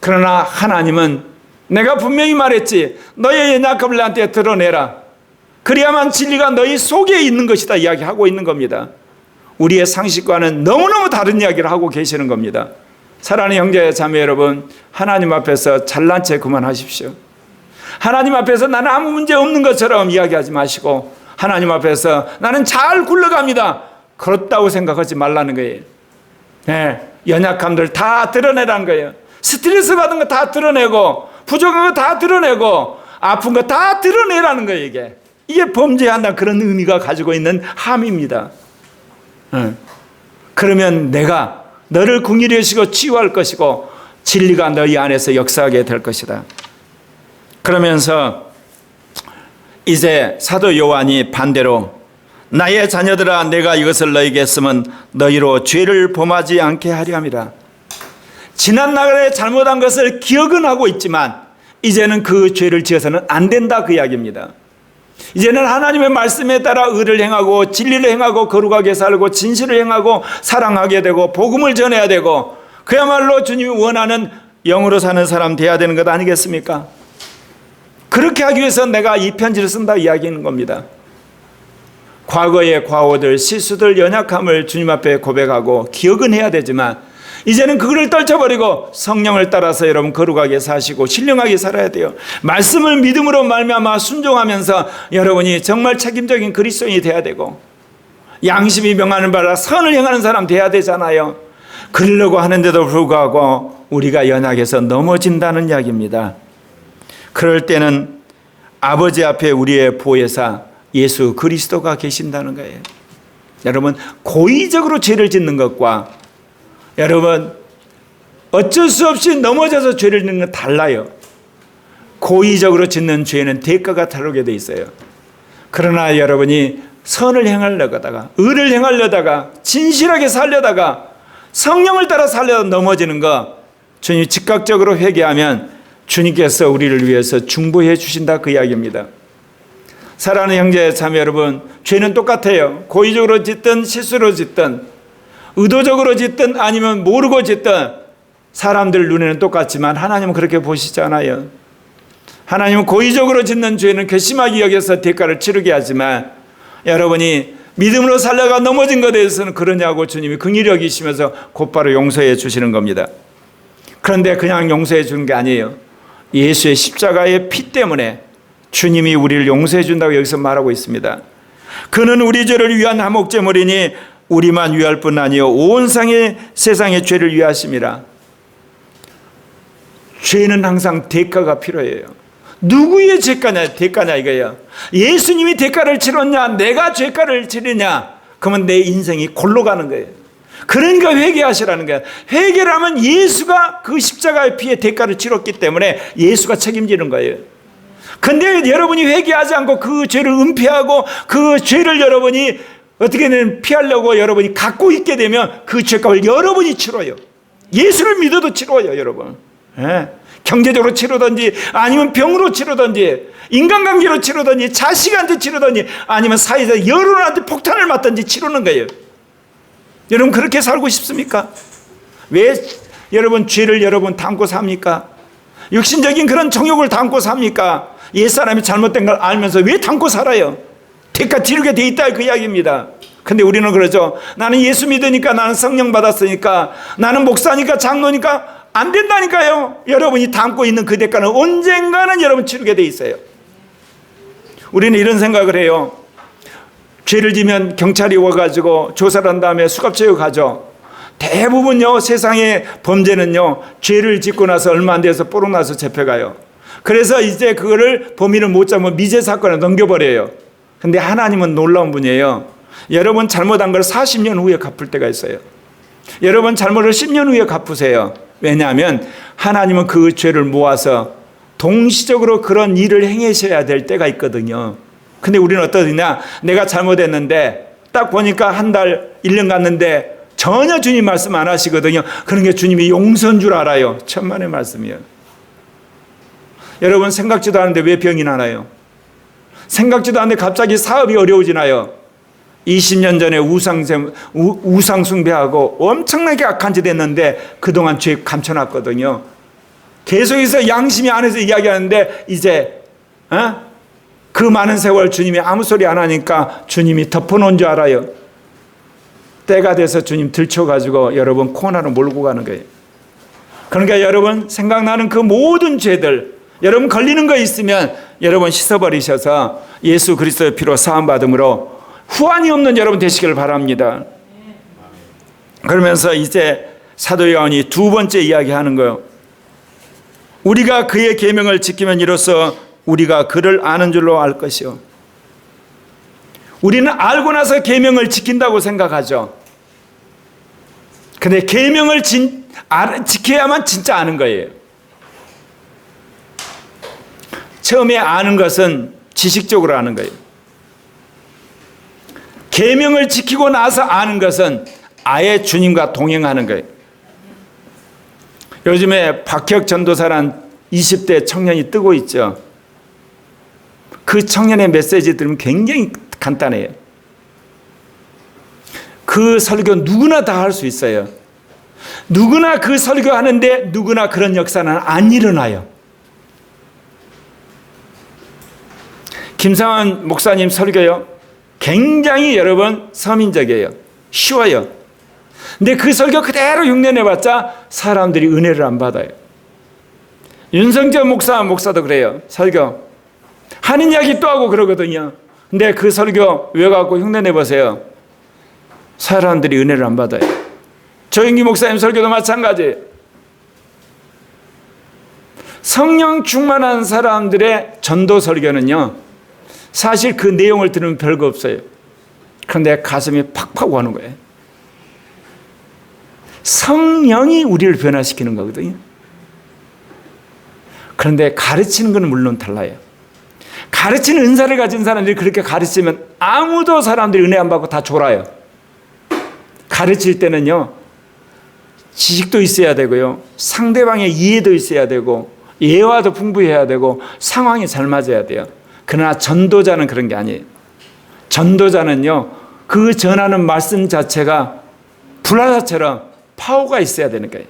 그러나 하나님은 내가 분명히 말했지, 너의 연약함을 나한테 드러내라. 그래야만 진리가 너희 속에 있는 것이다 이야기하고 있는 겁니다. 우리의 상식과는 너무너무 다른 이야기를 하고 계시는 겁니다. 사랑하는 형제 자매 여러분, 하나님 앞에서 잘난 체 그만하십시오. 하나님 앞에서 나는 아무 문제 없는 것처럼 이야기하지 마시고 하나님 앞에서 나는 잘 굴러갑니다, 그렇다고 생각하지 말라는 거예요. 연약함들 다 드러내라는 거예요. 스트레스 받은 거 다 드러내고 부족한 거 다 드러내고 아픈 거 다 드러내라는 거예요. 이게 범죄한다 그런 의미가 가지고 있는 함입니다. 그러면 내가 너를 긍휼히 여시고 치유할 것이고 진리가 너희 안에서 역사하게 될 것이다. 그러면서 이제 사도 요한이 반대로 나의 자녀들아 내가 이것을 너희에게 했으면 너희로 죄를 범하지 않게 하려 함이라. 지난날에 잘못한 것을 기억은 하고 있지만 이제는 그 죄를 지어서는 안 된다 그 이야기입니다. 이제는 하나님의 말씀에 따라 의를 행하고 진리를 행하고 거룩하게 살고 진실을 행하고 사랑하게 되고 복음을 전해야 되고 그야말로 주님이 원하는 영으로 사는 사람 돼야 되는 것 아니겠습니까? 그렇게 하기 위해서 내가 이 편지를 쓴다 이야기하는 겁니다. 과거의 과오들, 실수들, 연약함을 주님 앞에 고백하고 기억은 해야 되지만 이제는 그거를 떨쳐버리고 성령을 따라서 여러분 거룩하게 사시고 신령하게 살아야 돼요. 말씀을 믿음으로 말미암아 순종하면서 여러분이 정말 책임적인 그리스도인이 돼야 되고 양심이 명하는 바라 선을 행하는 사람 돼야 되잖아요. 그러려고 하는데도 불구하고 우리가 연약해서 넘어진다는 이야기입니다. 그럴 때는 아버지 앞에 우리의 보혜사 예수 그리스도가 계신다는 거예요. 여러분, 고의적으로 죄를 짓는 것과 여러분 어쩔 수 없이 넘어져서 죄를 짓는 건 달라요. 고의적으로 짓는 죄는 대가가 다르게 돼 있어요. 그러나 여러분이 선을 행하려다가 의를 행하려다가 진실하게 살려다가 성령을 따라 살려다 넘어지는 거 주님 즉각적으로 회개하면 주님께서 우리를 위해서 중보해 주신다 그 이야기입니다. 사랑하는 형제 자매 여러분, 죄는 똑같아요. 고의적으로 짓든 실수로 짓든 의도적으로 짓든 아니면 모르고 짓든 사람들 눈에는 똑같지만 하나님은 그렇게 보시지 않아요. 하나님은 고의적으로 짓는 죄는 괘씸하게 여겨서 대가를 치르게 하지만 여러분이 믿음으로 살려가 넘어진 것에 대해서는 그러냐고 주님이 긍휼히 여기시면서 곧바로 용서해 주시는 겁니다. 그런데 그냥 용서해 주는 게 아니에요. 예수의 십자가의 피 때문에 주님이 우리를 용서해 준다고 여기서 말하고 있습니다. 그는 우리 죄를 위한 화목제물이니 우리만 위할 뿐 아니요 온 세상의 죄를 위하심이라. 죄는 항상 대가가 필요해요. 누구의 대가냐 이거예요. 예수님이 대가를 치렀냐, 내가 죄가를 치르냐, 그러면 내 인생이 골로 가는 거예요. 그러니까 회개하시라는 거예요. 회개를 하면 예수가 그 십자가의 피에 대가를 치렀기 때문에 예수가 책임지는 거예요. 근데 여러분이 회개하지 않고 그 죄를 은폐하고 그 죄를 여러분이 어떻게든 피하려고 여러분이 갖고 있게 되면 그 죄값을 여러분이 치러요. 예수를 믿어도 치러요, 여러분. 예. 경제적으로 치르든지 아니면 병으로 치르든지 인간관계로 치르든지 자식한테 치르든지 아니면 사회에서 여론한테 폭탄을 맞든지 치르는 거예요. 여러분 그렇게 살고 싶습니까? 왜 여러분 죄를 여러분 담고 삽니까? 육신적인 그런 정욕을 담고 삽니까? 옛사람이 잘못된 걸 알면서 왜 담고 살아요? 대가 치르게 돼 있다 그 이야기입니다. 근데 우리는 그러죠. 나는 예수 믿으니까, 나는 성령 받았으니까, 나는 목사니까, 장로니까 안 된다니까요. 여러분이 담고 있는 그 대가는 언젠가는 여러분 치르게 돼 있어요. 우리는 이런 생각을 해요. 죄를 지면 경찰이 와가지고 조사를 한 다음에 수갑체육 하죠. 대부분요 세상의 범죄는요 죄를 짓고 나서 얼마 안 돼서 뽀록 나서 잡혀가요. 그래서 이제 그거를 범인을 못 잡으면 미제 사건을 넘겨버려요. 근데 하나님은 놀라운 분이에요. 여러분 잘못한 걸 40년 후에 갚을 때가 있어요. 여러분 잘못을 10년 후에 갚으세요. 왜냐하면 하나님은 그 죄를 모아서 동시적으로 그런 일을 행하셔야 될 때가 있거든요. 근데 우리는 어떠냐? 내가 잘못했는데 딱 보니까 한 달, 1년 갔는데 전혀 주님 말씀 안 하시거든요. 그런 게 주님이 용서인 줄 알아요. 천만의 말씀이에요. 여러분 생각지도 않은데 왜 병이 나나요? 생각지도 않은데 갑자기 사업이 어려워지나요? 20년 전에 우상 숭배하고 엄청나게 악한 짓 했는데 그동안 죄 감춰놨거든요. 계속해서 양심이 안에서 이야기하는데 이제 그 많은 세월 주님이 아무 소리 안 하니까 주님이 덮어놓은 줄 알아요. 때가 돼서 주님 들춰가지고 여러분 코너로 몰고 가는 거예요. 그러니까 여러분 생각나는 그 모든 죄들, 여러분 걸리는 거 있으면 여러분 씻어버리셔서 예수 그리스도의 피로 사함받음으로 후환이 없는 여러분 되시기를 바랍니다. 그러면서 이제 사도 요한이 두 번째 이야기하는 거예요. 우리가 그의 계명을 지키면 이로써 우리가 그를 아는 줄로 알 것이요. 우리는 알고 나서 계명을 지킨다고 생각하죠. 근데 계명을 지켜야만 진짜 아는 거예요. 처음에 아는 것은 지식적으로 아는 거예요. 계명을 지키고 나서 아는 것은 아예 주님과 동행하는 거예요. 요즘에 박혁 전도사란 20대 청년이 뜨고 있죠. 그 청년의 메시지 들으면 굉장히 간단해요. 그 설교 누구나 다 할 수 있어요. 누구나 그 설교하는데 누구나 그런 역사는 안 일어나요. 김상환 목사님 설교요. 굉장히 여러분 서민적이에요. 쉬워요. 근데 그 설교 그대로 흉내내봤자 사람들이 은혜를 안 받아요. 윤성재 목사도 그래요. 설교 하는 이야기 또 하고 그러거든요. 근데 그 설교 외워갖고 흉내내보세요. 사람들이 은혜를 안 받아요. 조영기 목사님 설교도 마찬가지. 성령 충만한 사람들의 전도 설교는요, 사실 그 내용을 들으면 별거 없어요. 그런데 가슴이 팍팍 오는 거예요. 성령이 우리를 변화시키는 거거든요. 그런데 가르치는 건 물론 달라요. 가르치는 은사를 가진 사람들이 그렇게 가르치면 아무도 사람들이 은혜 안 받고 다 졸아요. 가르칠 때는요, 지식도 있어야 되고요, 상대방의 이해도 있어야 되고, 예화도 풍부해야 되고, 상황이 잘 맞아야 돼요. 그러나 전도자는 그런 게 아니에요. 전도자는요, 그 전하는 말씀 자체가 불화사처럼 파워가 있어야 되는 거예요.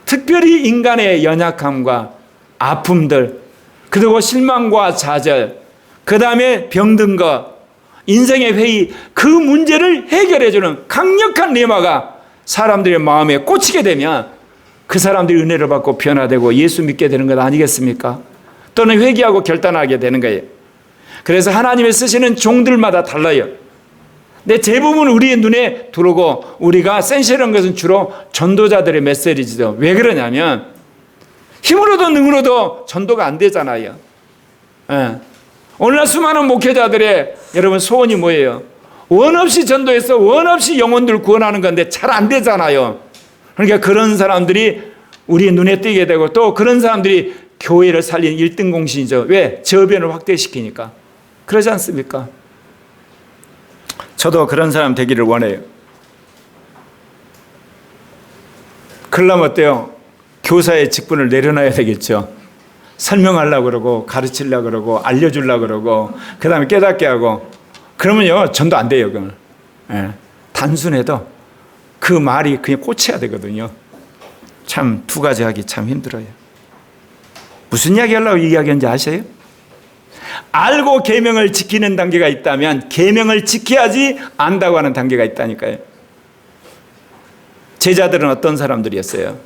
특별히 인간의 연약함과 아픔들, 그리고 실망과 좌절, 그 다음에 병든 것, 인생의 회의, 그 문제를 해결해주는 강력한 레마가 사람들의 마음에 꽂히게 되면 그 사람들이 은혜를 받고 변화되고 예수 믿게 되는 것 아니겠습니까? 또는 회개하고 결단하게 되는 거예요. 그래서 하나님의 쓰시는 종들마다 달라요. 근데 대부분 우리의 눈에 들어오고 우리가 센시한 것은 주로 전도자들의 메시지죠. 왜 그러냐면 힘으로도 능으로도 전도가 안 되잖아요. 예. 오늘날 수많은 목회자들의 여러분 소원이 뭐예요? 원 없이 전도해서 원 없이 영혼들 구원하는 건데 잘 안 되잖아요. 그러니까 그런 사람들이 우리 눈에 띄게 되고 또 그런 사람들이 교회를 살리는 1등 공신이죠. 왜? 저변을 확대시키니까. 그러지 않습니까? 저도 그런 사람 되기를 원해요. 그러려면 어때요? 교사의 직분을 내려놔야 되겠죠. 설명하려고 그러고 가르치려고 그러고 알려주려고 그러고 그 다음에 깨닫게 하고 그러면요 전도 안 돼요. 그건. 예. 단순해도 그 말이 그냥 꽂혀야 되거든요. 참 두 가지 하기 참 힘들어요. 무슨 이야기 하려고 이야기하는지 아세요? 알고 계명을 지키는 단계가 있다면 계명을 지켜야지 안다고 하는 단계가 있다니까요. 제자들은 어떤 사람들이었어요?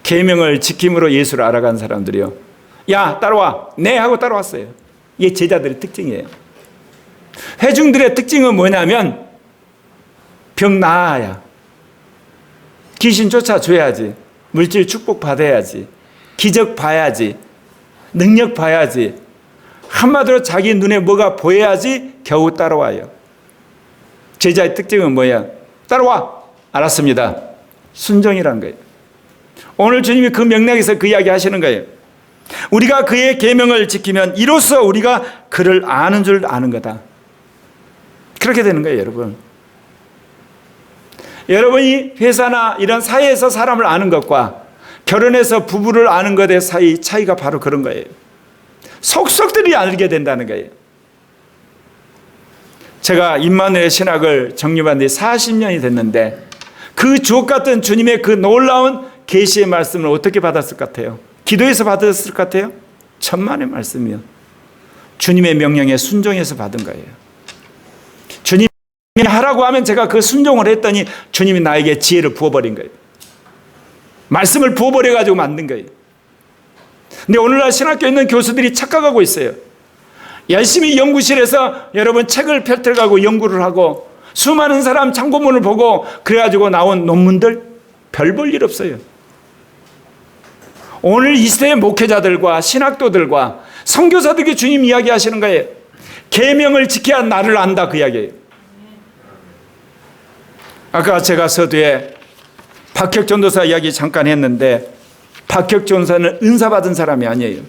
계명을 지킴으로 예수를 알아간 사람들이요. 야 따라와. 네 하고 따라왔어요. 이게 제자들의 특징이에요. 회중들의 특징은 뭐냐면 병 나아야, 귀신 쫓아줘야지, 물질 축복 받아야지, 기적 봐야지, 능력 봐야지, 한마디로 자기 눈에 뭐가 보여야지 겨우 따라와요. 제자의 특징은 뭐야? 따라와. 알았습니다. 순종이란 거예요. 오늘 주님이 그 맥락에서 그 이야기 하시는 거예요. 우리가 그의 계명을 지키면 이로써 우리가 그를 아는 줄 아는 거다. 그렇게 되는 거예요, 여러분. 여러분이 회사나 이런 사회에서 사람을 아는 것과 결혼해서 부부를 아는 것의 사이 차이가 바로 그런 거예요. 속속들이 알게 된다는 거예요. 제가 임마누엘 신학을 정립한 지 40년이 됐는데 그 주옥 같은 주님의 그 놀라운 계시의 말씀을 어떻게 받았을 것 같아요? 기도해서 받았을 것 같아요? 천만의 말씀이요. 주님의 명령에 순종해서 받은 거예요. 주님이 하라고 하면 제가 그 순종을 했더니 주님이 나에게 지혜를 부어버린 거예요. 말씀을 부어버려가지고 만든 거예요. 근데 오늘날 신학교에 있는 교수들이 착각하고 있어요. 열심히 연구실에서 여러분 책을 펼쳐가고 연구를 하고 수많은 사람 참고문을 보고 그래가지고 나온 논문들 별 볼 일 없어요. 오늘 이 시대의 목회자들과 신학도들과 선교사들에게 주님 이야기하시는 거예요. 계명을 지켜야 나를 안다 그 이야기예요. 아까 제가 서두에 박혁 전도사 이야기 잠깐 했는데 박혁 전도사는 은사 받은 사람이 아니에요.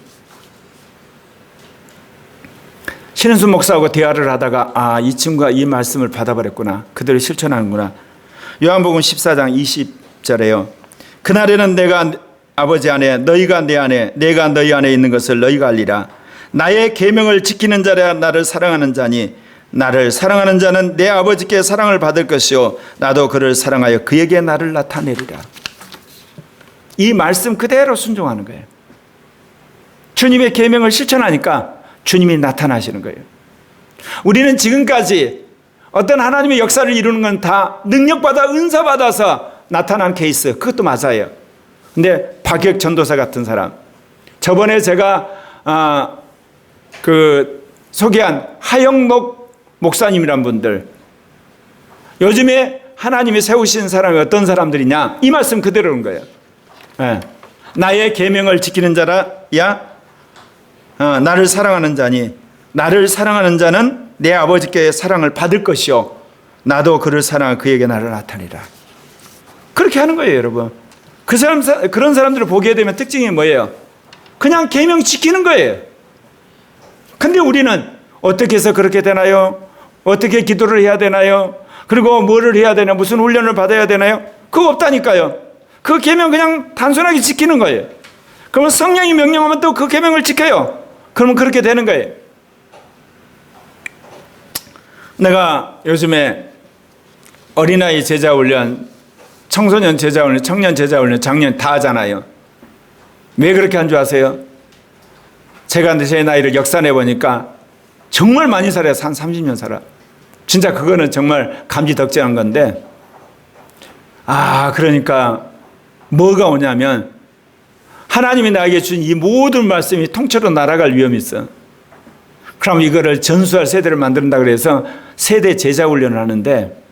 신은수 목사하고 대화를 하다가 이 친구가 이 말씀을 받아버렸구나. 그대로 실천하는구나. 요한복음 14장 20절에요. 그날에는 내가 아버지 안에 너희가 내 안에 내가 너희 안에 있는 것을 너희가 알리라. 나의 계명을 지키는 자라 나를 사랑하는 자니 나를 사랑하는 자는 내 아버지께 사랑을 받을 것이요 나도 그를 사랑하여 그에게 나를 나타내리라. 이 말씀 그대로 순종하는 거예요. 주님의 계명을 실천하니까 주님이 나타나시는 거예요. 우리는 지금까지 어떤 하나님의 역사를 이루는 건 다 능력받아 은사받아서 나타난 케이스, 그것도 맞아요. 근데 박혁 전도사 같은 사람, 저번에 제가 소개한 하영록 목사님이란 분들, 요즘에 하나님이 세우신 사람이 어떤 사람들이냐, 이 말씀 그대로인 거예요. 네. 나의 계명을 지키는 자라야 나를 사랑하는 자니 나를 사랑하는 자는 내 아버지께 사랑을 받을 것이요 나도 그를 사랑하여 그에게 나를 나타내라. 그렇게 하는 거예요, 여러분. 그런 사람들을 보게 되면 특징이 뭐예요? 그냥 계명 지키는 거예요. 근데 우리는 어떻게 해서 그렇게 되나요? 어떻게 기도를 해야 되나요? 그리고 뭐를 해야 되나? 무슨 훈련을 받아야 되나요? 그거 없다니까요. 그 계명 그냥 단순하게 지키는 거예요. 그러면 성령이 명령하면 또 그 계명을 지켜요. 그러면 그렇게 되는 거예요. 내가 요즘에 어린아이 제자훈련, 청소년 제자훈련, 청년 제자훈련, 작년 다 하잖아요. 왜 그렇게 한 줄 아세요? 제가 제 나이를 역산해 보니까 정말 많이 살아요. 한 30년 살아. 진짜 그거는 정말 감지덕지한 건데, 그러니까 뭐가 오냐면 하나님이 나에게 준 이 모든 말씀이 통째로 날아갈 위험이 있어. 그럼 이거를 전수할 세대를 만든다 그래서 세대 제자 훈련을 하는데,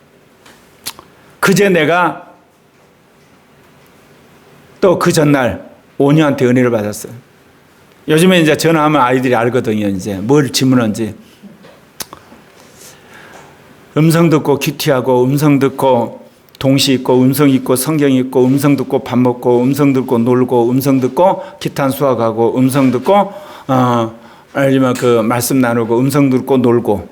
그제 내가 또 그 전날 오녀한테 은혜를 받았어요. 요즘에 이제 전화하면 아이들이 알거든요. 이제 뭘 질문한지. 음성 듣고 큐티하고, 음성 듣고 동시 있고, 음성 있고 성경 있고, 음성 듣고 밥 먹고, 음성 듣고 놀고, 음성 듣고 기탄 수학하고, 음성 듣고 알지만 그 말씀 나누고, 음성 듣고 놀고.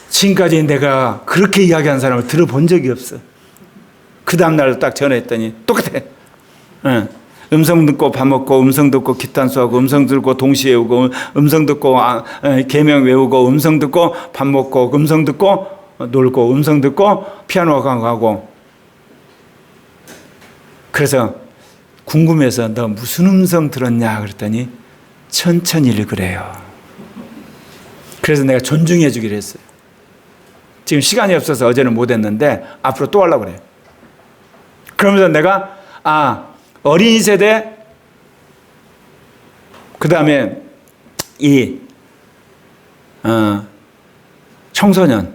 지금까지 내가 그렇게 이야기한 사람을 들어본 적이 없어. 그 다음날 딱 전화했더니 똑같아. 음성 듣고 밥 먹고, 음성 듣고 기탄 수하고, 음성 듣고 동시에 외우고, 음성 듣고 계명 외우고, 음성 듣고 밥 먹고, 음성 듣고 놀고, 음성 듣고 피아노 가고. 그래서 궁금해서 너 무슨 음성 들었냐 그랬더니 천천히 읽으래요. 그래서 내가 존중해 주기로 했어요. 지금 시간이 없어서 어제는 못 했는데 앞으로 또 하려고 그래요. 그러면서 내가 어린이 세대, 그 다음에 이 청소년,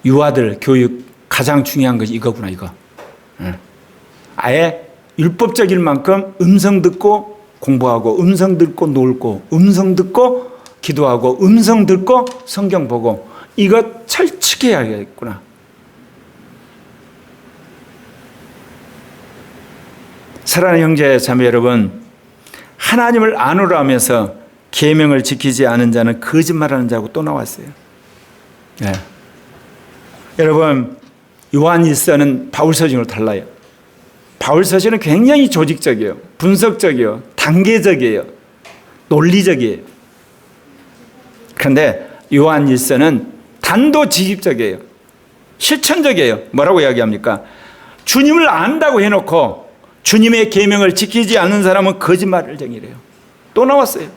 유아들 교육 가장 중요한 것이 이거구나, 이거. 아예 율법적일 만큼 음성 듣고 공부하고, 음성 듣고 놀고, 음성 듣고 기도하고, 음성 듣고 성경 보고, 이거 철칙 해야겠구나. 사랑하는 형제 자매 여러분, 하나님을 안으로 하면서 계명을 지키지 않은 자는 거짓말하는 자고 또 나왔어요. 네. 여러분, 요한일서는 바울서신으로 달라요. 바울서신은 굉장히 조직적이에요. 분석적이에요. 단계적이에요. 논리적이에요. 그런데 요한일서는 단도직입적이에요. 실천적이에요. 뭐라고 이야기합니까? 주님을 안다고 해놓고 주님의 계명을 지키지 않는 사람은 거짓말을 정의래요. 또 나왔어요.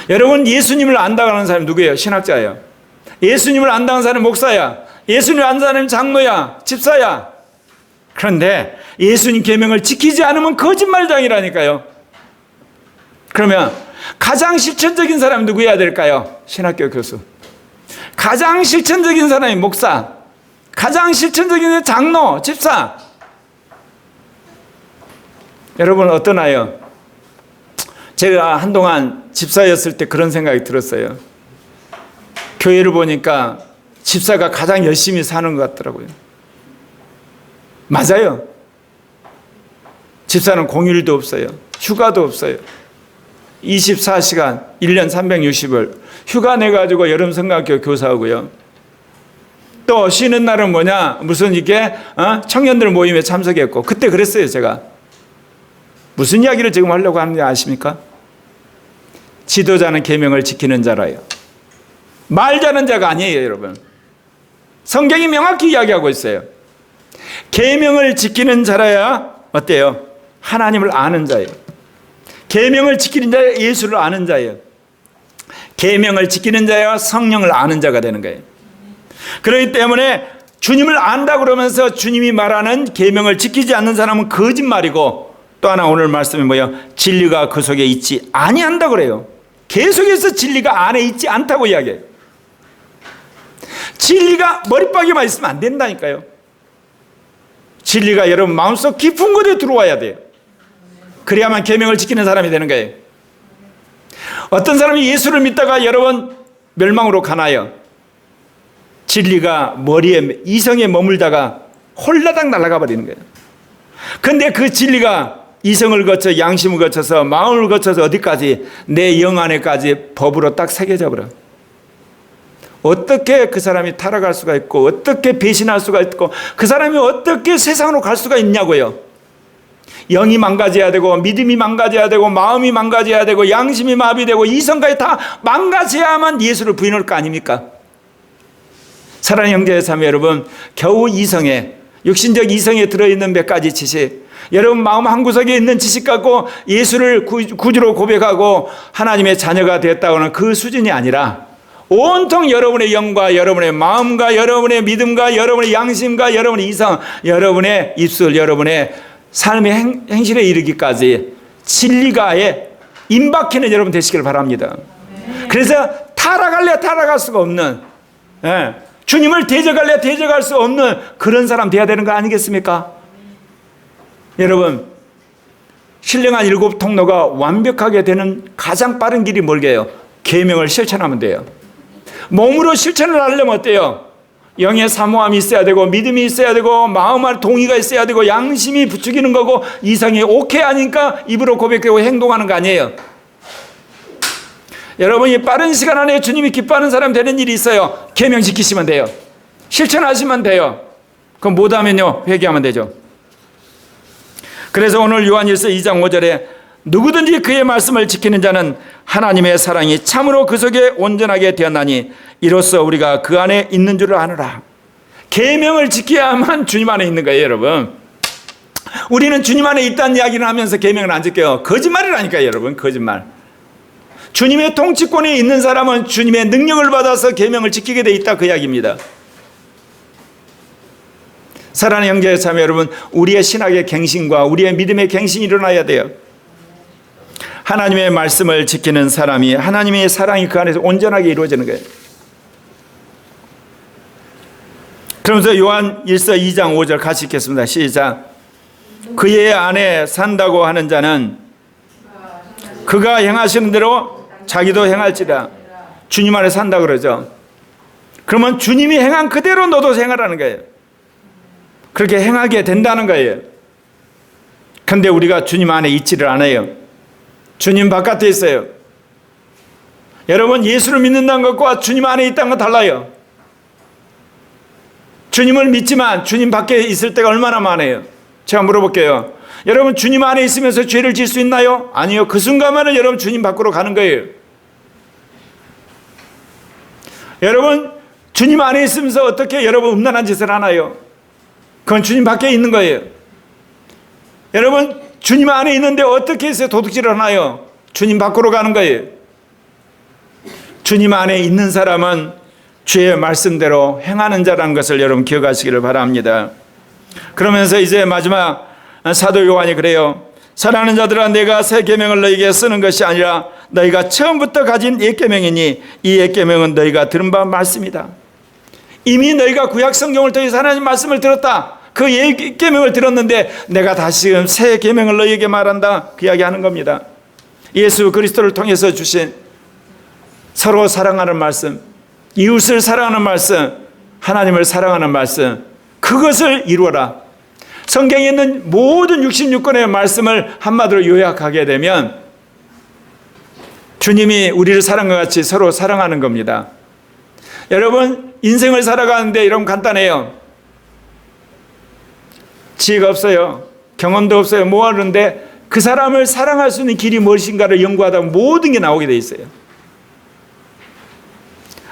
여러분, 예수님을 안다고 하는 사람이 누구예요? 신학자예요. 예수님을 안다고 하는 사람이 목사야. 예수님을 안다고 하는 사람이 장로야, 집사야. 그런데 예수님 계명을 지키지 않으면 거짓말장이라니까요. 그러면 가장 실천적인 사람이 누구여야 될까요? 신학교 교수. 가장 실천적인 사람이 목사. 가장 실천적인 장로, 집사. 여러분 어떠나요? 제가 한동안 집사였을 때 그런 생각이 들었어요. 교회를 보니까 집사가 가장 열심히 사는 것 같더라고요. 맞아요. 집사는 공휴일도 없어요. 휴가도 없어요. 24시간 1년 360일 휴가 내가지고 여름 성가학교 교사하고요. 또 쉬는 날은 뭐냐, 무슨 이게 청년들 모임에 참석했고, 그때 그랬어요. 제가 무슨 이야기를 지금 하려고 하는지 아십니까? 지도자는 계명을 지키는 자라요. 말자는 자가 아니에요. 여러분, 성경이 명확히 이야기하고 있어요. 계명을 지키는 자라야 어때요? 하나님을 아는 자예요. 계명을 지키는 자야 예수를 아는 자예요. 계명을 지키는 자야 성령을 아는 자가 되는 거예요. 그렇기 때문에 주님을 안다 그러면서 주님이 말하는 계명을 지키지 않는 사람은 거짓말이고, 또 하나 오늘 말씀이 뭐예요? 진리가 그 속에 있지 아니한다 그래요. 계속해서 진리가 안에 있지 않다고 이야기해요. 진리가 머리박에만 있으면 안 된다니까요. 진리가 여러분 마음속 깊은 곳에 들어와야 돼요. 그래야만 계명을 지키는 사람이 되는 거예요. 어떤 사람이 예수를 믿다가 여러분 멸망으로 가나요? 진리가 머리에 이성에 머물다가 홀라당 날아가 버리는 거예요. 그런데 그 진리가 이성을 거쳐 양심을 거쳐서 마음을 거쳐서 어디까지? 내 영 안에까지 법으로 딱 새겨져 버려. 어떻게 그 사람이 타락할 수가 있고, 어떻게 배신할 수가 있고, 그 사람이 어떻게 세상으로 갈 수가 있냐고요. 영이 망가져야 되고, 믿음이 망가져야 되고, 마음이 망가져야 되고, 양심이 마비되고, 이성까지 다 망가져야만 예수를 부인할 거 아닙니까? 사랑하는 형제 자매 여러분, 겨우 이성에, 육신적 이성에 들어있는 몇 가지 지식, 여러분 마음 한구석에 있는 지식 갖고 예수를 구주로 고백하고 하나님의 자녀가 되었다고 하는 그 수준이 아니라 온통 여러분의 영과 여러분의 마음과 여러분의 믿음과 여러분의 양심과 여러분의 이성, 여러분의 입술, 여러분의 삶의 행실에 이르기까지 진리가에 임박히는 여러분 되시길 바랍니다. 그래서 타락할 수가 없는, 주님을 대적할래 대적할 수 없는 그런 사람 되어야 되는 거 아니겠습니까? 여러분, 신령한 7 통로가 완벽하게 되는 가장 빠른 길이 뭘게요? 계명을 실천하면 돼요. 몸으로 실천을 하려면 어때요? 영의 사모함이 있어야 되고 믿음이 있어야 되고 마음의 동의가 있어야 되고 양심이 부추기는 거고 이성이 오케이 하니까 입으로 고백하고 행동하는 거 아니에요. 여러분이 빠른 시간 안에 주님이 기뻐하는 사람 되는 일이 있어요. 계명 지키시면 돼요. 실천하시면 돼요. 그럼 못하면요 회개하면 되죠. 그래서 오늘 요한일서 2장 5절에 누구든지 그의 말씀을 지키는 자는 하나님의 사랑이 참으로 그 속에 온전하게 되었나니 이로써 우리가 그 안에 있는 줄을 아노라. 계명을 지켜야만 주님 안에 있는 거예요, 여러분. 우리는 주님 안에 있다는 이야기를 하면서 계명을 안 지켜요. 거짓말이라니까요, 여러분. 거짓말. 주님의 통치권에 있는 사람은 주님의 능력을 받아서 계명을 지키게 돼 있다, 그 이야기입니다. 사랑하는 형제 자매 여러분, 우리의 신학의 갱신과 우리의 믿음의 갱신이 일어나야 돼요. 하나님의 말씀을 지키는 사람이 하나님의 사랑이 그 안에서 온전하게 이루어지는 거예요. 그러면서 요한 1서 2장 5절 같이 읽겠습니다. 시작. 그의 안에 산다고 하는 자는 그가 행하시는 대로 자기도 행할지라. 주님 안에 산다 그러죠. 그러면 주님이 행한 그대로 너도 행하라는 거예요. 그렇게 행하게 된다는 거예요. 그런데 우리가 주님 안에 있지를 않아요. 주님 바깥에 있어요. 여러분, 예수를 믿는다는 것과 주님 안에 있다는 건 달라요. 주님을 믿지만 주님 밖에 있을 때가 얼마나 많아요. 제가 물어볼게요. 여러분, 주님 안에 있으면서 죄를 지을 수 있나요? 아니요. 그 순간만은 여러분 주님 밖으로 가는 거예요. 여러분, 주님 안에 있으면서 어떻게 여러분 음란한 짓을 하나요? 그건 주님 밖에 있는 거예요. 여러분, 주님 안에 있는데 어떻게 해서 도둑질을 하나요? 주님 밖으로 가는 거예요. 주님 안에 있는 사람은 주의 말씀대로 행하는 자라는 것을 여러분 기억하시기를 바랍니다. 그러면서 이제 마지막 사도 요한이 그래요. 사랑하는 자들아, 내가 새 계명을 너희에게 쓰는 것이 아니라 너희가 처음부터 가진 옛 계명이니 이 옛 계명은 너희가 들은 바 말씀이다. 이미 너희가 구약 성경을 통해서 하나님 말씀을 들었다. 그 옛 계명을 들었는데 내가 다시금 새 계명을 너희에게 말한다. 그 이야기하는 겁니다. 예수 그리스도를 통해서 주신 서로 사랑하는 말씀, 이웃을 사랑하는 말씀, 하나님을 사랑하는 말씀, 그것을 이루어라. 성경에 있는 모든 66권의 말씀을 한마디로 요약하게 되면 주님이 우리를 사랑과 같이 서로 사랑하는 겁니다. 여러분, 인생을 살아가는데 여러분 간단해요. 지혜가 없어요. 경험도 없어요. 뭐 하는데 그 사람을 사랑할 수 있는 길이 무엇인가를 연구하다 보면 모든 게 나오게 돼 있어요.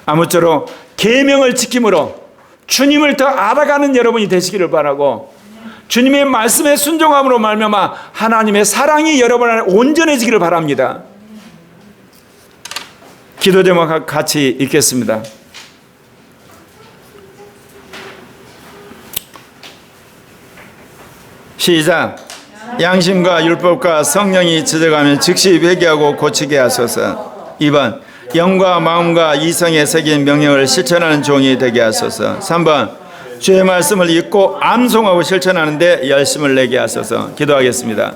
아무쪼록 계명을 지킴으로 주님을 더 알아가는 여러분이 되시기를 바라고, 주님의 말씀에 순종함으로 말미암아 하나님의 사랑이 여러분 안에 온전해지기를 바랍니다. 기도 제목 같이 읽겠습니다. 시작. 양심과 율법과 성령이 젖어가면 즉시 회개하고 고치게 하소서. 2번. 영과 마음과 이성에 새긴 명령을 실천하는 종이 되게 하소서. 3번. 주의 말씀을 읽고 암송하고 실천하는 데 열심을 내게 하소서. 기도하겠습니다.